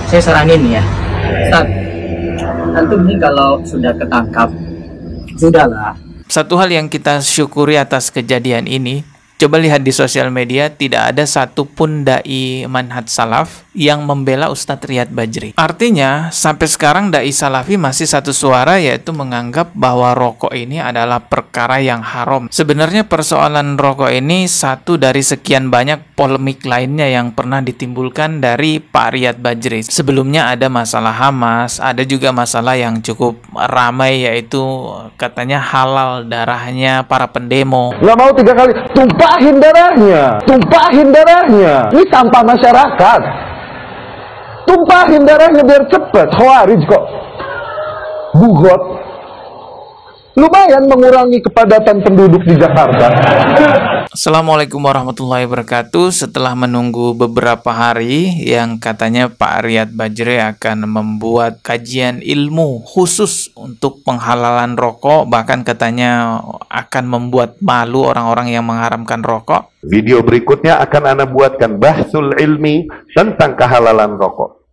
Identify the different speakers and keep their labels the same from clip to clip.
Speaker 1: saya saranin ya, Ustaz, antum ini kalau sudah ketangkap, sudahlah.
Speaker 2: Satu hal yang kita syukuri atas kejadian ini, coba lihat di sosial media, tidak ada satupun dai manhaj salaf yang membela Ustadz Riyad Bajri. Artinya, sampai sekarang dai salafi masih satu suara, yaitu menganggap bahwa rokok ini adalah perkara yang haram. Sebenarnya persoalan rokok ini satu dari sekian banyak polemik lainnya yang pernah ditimbulkan dari Pak Riyad Bajri. Sebelumnya ada masalah Hamas, ada juga masalah yang cukup ramai, yaitu katanya halal darahnya para pendemo.
Speaker 3: Nggak mau 3 kali, tumpahin darahnya, tumpahin darahnya. Ini sampah masyarakat. Tumpahin darahnya biar cepet. Khawarij kok bugot. Lumayan mengurangi kepadatan penduduk di Jakarta.
Speaker 2: Assalamualaikum warahmatullahi wabarakatuh. Setelah menunggu beberapa hari yang katanya Pak Riyad Bajri akan membuat kajian ilmu khusus untuk penghalalan rokok, bahkan katanya akan membuat malu orang-orang yang mengharamkan rokok.
Speaker 4: Video berikutnya akan Anda buatkan bahsul ilmi tentang kehalalan rokok.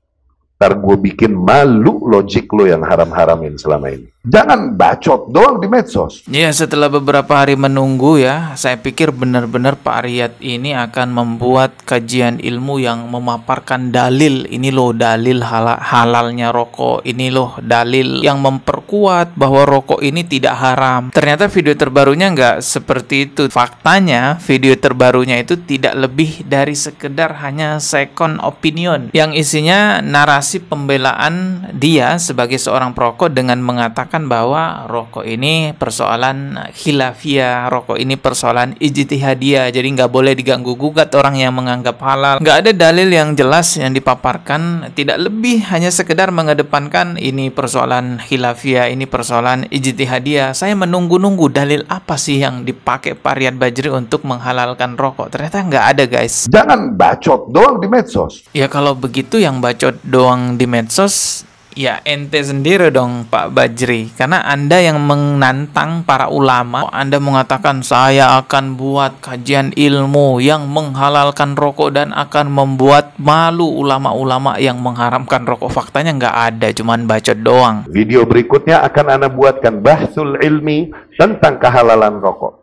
Speaker 4: Ntar gue bikin malu logik lo yang haram-haramin selama ini. Jangan bacot doang di medsos.
Speaker 2: Ya, setelah beberapa hari menunggu ya, saya pikir benar-benar Pak Riyad ini akan membuat kajian ilmu yang memaparkan dalil. Ini loh dalil halalnya rokok. Ini loh dalil yang memperkuat bahwa rokok ini tidak haram. Ternyata video terbarunya nggak seperti itu. Faktanya video terbarunya itu tidak lebih dari sekedar hanya second opinion, yang isinya narasi pembelaan dia sebagai seorang perokok dengan mengatakan bahwa rokok ini persoalan khilafiyah, rokok ini persoalan ijtihadiyah, jadi nggak boleh diganggu-gugat orang yang menganggap halal. Nggak ada dalil yang jelas yang dipaparkan, tidak lebih hanya sekedar mengedepankan ini persoalan khilafiyah, ini persoalan ijtihadiyah. Saya menunggu-nunggu dalil apa sih yang dipakai Pak Riyad Bajri untuk menghalalkan rokok. Ternyata nggak ada, guys.
Speaker 4: Jangan bacot doang di medsos.
Speaker 2: Ya kalau begitu yang bacot doang di medsos, ya ente sendiri dong Pak Bajri, karena Anda yang menantang para ulama. Anda mengatakan saya akan buat kajian ilmu yang menghalalkan rokok dan akan membuat malu ulama-ulama yang mengharamkan rokok. Faktanya nggak ada, cuman bacot doang.
Speaker 4: Video berikutnya akan Anda buatkan bahsul ilmi tentang kehalalan rokok.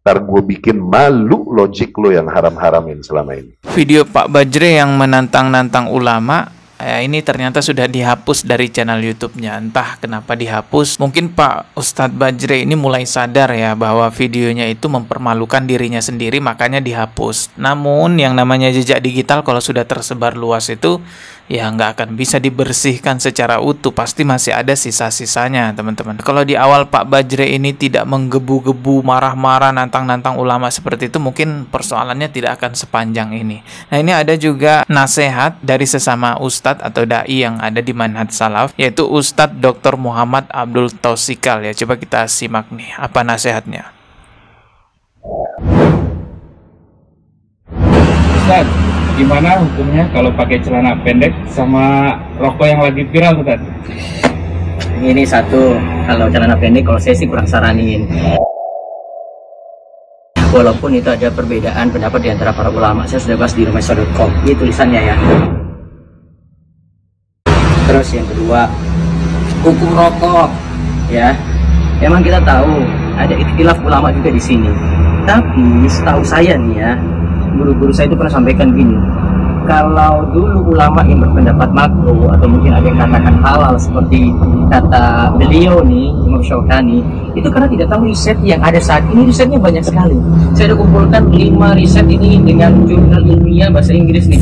Speaker 4: Ntar gue bikin malu logik lo yang haram-haramin selama ini.
Speaker 2: Video Pak Bajri yang menantang-nantang ulama, ini ternyata sudah dihapus dari channel YouTube-nya. Entah kenapa dihapus. Mungkin Pak Ustadz Bajri ini mulai sadar ya bahwa videonya itu mempermalukan dirinya sendiri, makanya dihapus. Namun yang namanya jejak digital kalau sudah tersebar luas itu ya nggak akan bisa dibersihkan secara utuh. Pasti masih ada sisa-sisanya, teman-teman. Kalau di awal Pak Bajri ini tidak menggebu-gebu, marah-marah, nantang-nantang ulama seperti itu, mungkin persoalannya tidak akan sepanjang ini. Nah, ini ada juga nasihat dari sesama ustadz atau dai yang ada di manhaj salaf, yaitu Ustadz Dr. Muhammad Abdul Tausikal ya. Coba kita simak nih apa nasihatnya.
Speaker 5: Ustaz, gimana hukumnya kalau pakai celana pendek sama rokok yang lagi viral, Ustaz?
Speaker 1: Ini satu, kalau celana pendek kalau saya sih kurang saranin. Walaupun itu ada perbedaan pendapat di antara para ulama. Saya sudah bahas di rumahisa.com. Ini tulisannya ya. Terus yang kedua, hukum rokok ya. Memang kita tahu ada ikhtilaf ulama juga di sini. Tapi setahu saya nih ya, guru-guru saya itu pernah sampaikan gini, kalau dulu ulama yang berpendapat makruh atau mungkin ada yang katakan halal seperti kata beliau nih, Imam Syaukani, itu karena tidak tahu riset yang ada saat ini. Risetnya banyak sekali. Saya sudah kumpulkan 5 riset ini dengan jurnal ilmiah bahasa Inggris nih.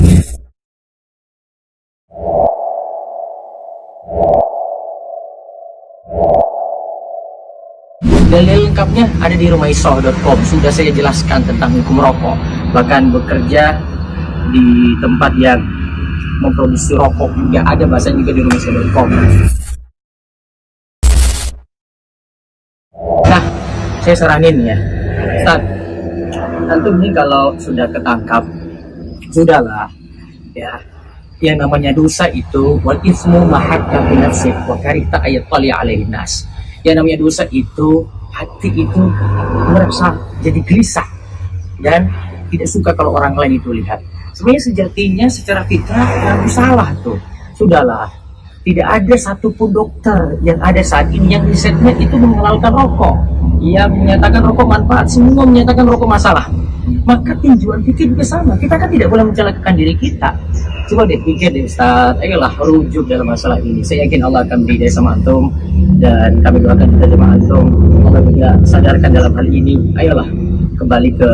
Speaker 1: Dalil lengkapnya ada di rumahisa.com. Sudah saya jelaskan tentang hukum rokok, bahkan bekerja di tempat yang memproduksi rokok juga ada bahasanya juga di rumahisa.com. Nah, saya saranin ya, Ustaz, antum ini kalau sudah ketangkap, sudahlah ya. Yang namanya dosa itu wal ismu mahakka bi nafsik wa karita ayat tali alaihi nas. Yang namanya dosa itu hati itu merasa jadi gelisah dan tidak suka kalau orang lain itu lihat. Sebenarnya sejatinya secara fitrah kamu salah tuh. Sudahlah, tidak ada satupun dokter yang ada saat ini yang risetnya itu menghalalkan rokok, yang menyatakan rokok manfaat, semua menyatakan rokok masalah. Maka tinjauan fikih juga sama, kita kan tidak boleh mencelakakan diri kita. Coba deh pikir deh Ustaz, ayolah rujuk dalam masalah ini. Saya yakin Allah akan beri daya sama antum, dan kami doakan kita jemaah antum, Allah juga sadarkan dalam hal ini. Ayolah kembali ke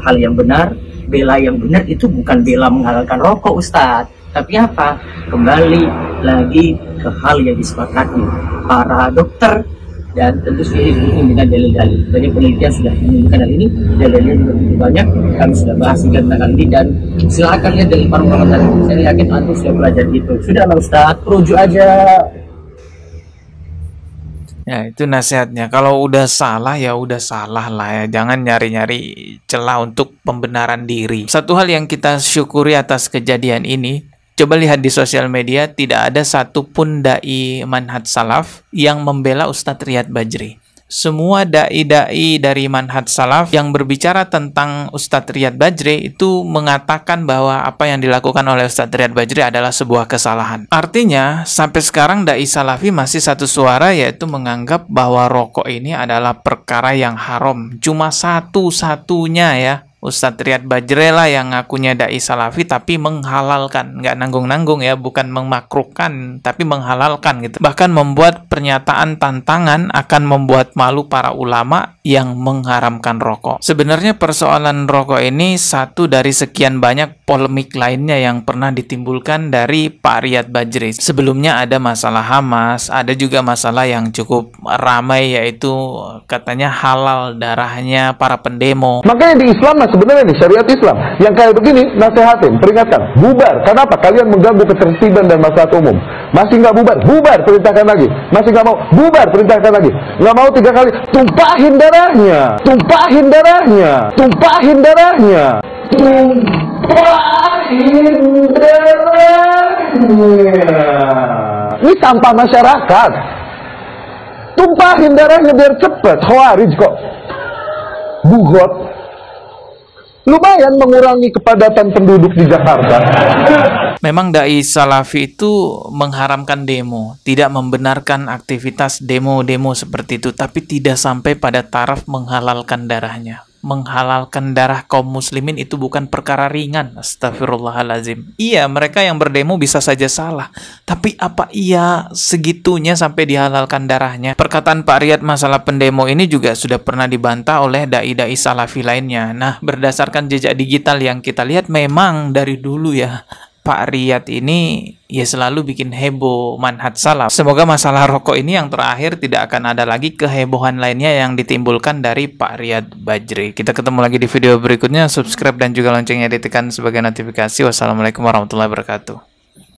Speaker 1: hal yang benar. Bela yang benar itu bukan bela menghalalkan rokok Ustaz, tapi apa? Kembali lagi ke hal yang disepakati para dokter, dan tentu saja didukung dengan dalil-dalil. Banyak penelitian sudah menunjukkan hal ini, dalilnya juga begitu banyak. Kami sudah bahas tentang hal ini, dan silakan lihat dari para ulama tadi. Saya yakin antum sudah belajar itu. Sudahlah Ustaz, rujuk aja.
Speaker 2: Ya, itu nasihatnya. Kalau udah salah ya udah salah lah ya. Jangan nyari-nyari celah untuk pembenaran diri. Satu hal yang kita syukuri atas kejadian ini, coba lihat di sosial media, tidak ada satupun dai manhaj salaf yang membela Ustadz Riyad Bajri. Semua dai-dai dari manhaj salaf yang berbicara tentang Ustadz Riyad Bajri itu mengatakan bahwa apa yang dilakukan oleh Ustadz Riyad Bajri adalah sebuah kesalahan. Artinya, sampai sekarang dai salafi masih satu suara, yaitu menganggap bahwa rokok ini adalah perkara yang haram. Cuma satu-satunya ya, Ustadz Riyad Bajri lah yang ngakunya dai salafi tapi menghalalkan, nggak nanggung-nanggung ya, bukan memakruhkan tapi menghalalkan gitu. Bahkan membuat pernyataan tantangan akan membuat malu para ulama yang mengharamkan rokok. Sebenarnya persoalan rokok ini satu dari sekian banyak polemik lainnya yang pernah ditimbulkan dari Pak Riyad Bajri. Sebelumnya ada masalah Hamas, ada juga masalah yang cukup ramai, yaitu katanya halal darahnya para pendemo.
Speaker 3: Makanya di Islam sebenarnya nih, syariat Islam yang kayak begini, nasehatin, peringatkan, bubar. Kenapa? Kalian mengganggu ketertiban dan maslahat umum. Masih nggak bubar, bubar, perintahkan lagi. Masih nggak mau, bubar, perintahkan lagi. Nggak mau 3 kali, tumpahin darahnya, tumpahin darahnya, tumpahin darahnya, tumpahin darahnya. Ini sampah masyarakat. Tumpahin darahnya biar cepet. Khawarij kok. Bugot. Lumayan mengurangi kepadatan penduduk di Jakarta.
Speaker 2: Memang dai salafi itu mengharamkan demo, tidak membenarkan aktivitas demo-demo seperti itu, tapi tidak sampai pada taraf menghalalkan darahnya. Menghalalkan darah kaum muslimin itu bukan perkara ringan. Astagfirullahalazim. Iya, mereka yang berdemo bisa saja salah, tapi apa iya segitunya sampai dihalalkan darahnya? Perkataan Pak Riyad masalah pendemo ini juga sudah pernah dibantah oleh dai-dai salafi lainnya. Nah, berdasarkan jejak digital yang kita lihat, memang dari dulu ya Pak Riyad ini ya selalu bikin heboh manhaj salaf. Semoga masalah rokok ini yang terakhir tidak akan ada lagi kehebohan lainnya yang ditimbulkan dari Pak Riyad Bajri. Kita ketemu lagi di video berikutnya. Subscribe dan juga loncengnya ditekan sebagai notifikasi. Wassalamualaikum warahmatullahi wabarakatuh.